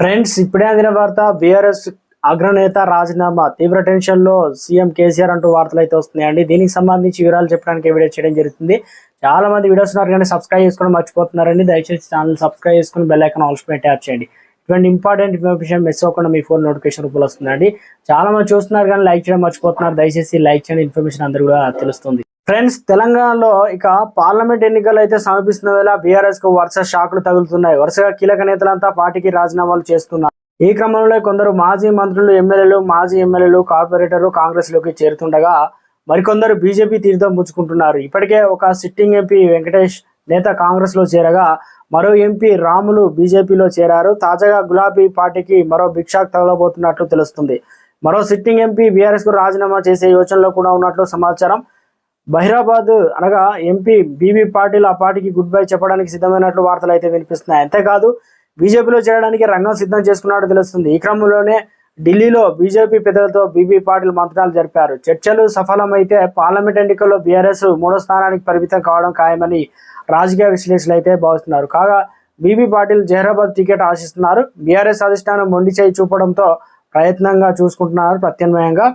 Friends, ఇప్పుడే అందిన వార్త. బీఆర్ఎస్ అగ్రనేత రాజీనామా, తీవ్ర టెన్షన్ లో సీఎం కేసీఆర్ అంటూ వార్తలు అయితే వస్తున్నాయండి. దీనికి సంబంధించి వివరాలు చెప్పడానికి వీడియో చేయడం జరుగుతుంది. చాలా మంది వీడియోస్ ఉన్నారు కానీ సబ్స్క్రైబ్ చేసుకోవడం మర్చిపోతున్నారండి. దయచేసి ఛానల్ సబ్స్క్రైబ్ చేసుకుని బెల్ ఐకాన్ ఆల్ పై ట్యాప్ చేయండి. ఇటువంటి ఇంపార్టెంట్ ఇన్ఫర్మేషన్ మిస్ అవ్వకుండా మీ ఫోన్ నోటిఫికేషన్ రూపంలో వస్తుందండి. చాలా మంది చూస్తున్నారు కానీ లైక్ చేయడం మర్చిపోతున్నారు. దయచేసి లైక్ చేయండి, ఇన్ఫర్మేషన్ అందరూ కూడా తెలుస్తుంది. ఫ్రెండ్స్, తెలంగాణలో ఇక పార్లమెంట్ ఎన్నికలు అయితే సమీపిస్తున్న వేళ బీఆర్ఎస్ కు వరుస షాకులు తగులుతున్నాయి. వరుసగా కీలక నేతలంతా పార్టీకి రాజీనామాలు చేస్తున్నారు. ఈ క్రమంలో కొందరు మాజీ మంత్రులు, మాజీ ఎమ్మెల్యేలు, కార్పొరేటర్లు కాంగ్రెస్ లోకి చేరుతుండగా మరికొందరు బీజేపీ తీర్థం పుచ్చుకుంటున్నారు. ఇప్పటికే ఒక సిట్టింగ్ ఎంపీ వెంకటేష్ నేత కాంగ్రెస్ లో చేరగా మరో ఎంపీ రాములు బీజేపీలో చేరారు. తాజాగా గులాబీ పార్టీకి మరో బిగ్ షాక్ తగలబోతున్నట్లు తెలుస్తుంది. మరో సిట్టింగ్ ఎంపీ బీఆర్ఎస్ కు రాజీనామా చేసే యోచనలో కూడా ఉన్నట్లు సమాచారం. బహిరాబాద్ అనగా ఎంపీ బీబీ పాటిల్ ఆ పార్టీకి గుడ్ బై చెప్పడానికి సిద్ధమైనట్లు వార్తలు అయితే వినిపిస్తున్నాయి. అంతేకాదు బీజేపీలో చేరడానికి రంగం సిద్ధం చేసుకున్నట్టు తెలుస్తుంది. ఈ క్రమంలోనే ఢిల్లీలో బీజేపీ పెద్దలతో బీబీ పాటిల్ మంత్రాలు జరిపారు. చర్చలు సఫలమైతే పార్లమెంట్ ఎన్నికల్లో బీఆర్ఎస్ 3వ స్థానానికి పరిమితం కావడం ఖాయమని రాజకీయ విశ్లేషకులు అయితే భావిస్తున్నారు. కాగా బీబీ పాటిల్ జహీరాబాద్ టికెట్ ఆశిస్తున్నారు. బీఆర్ఎస్ అధిష్టానం మొండి చేయి చూపడంతో ప్రయత్నంగా చూసుకుంటున్నారు ప్రత్యామ్నాయంగా.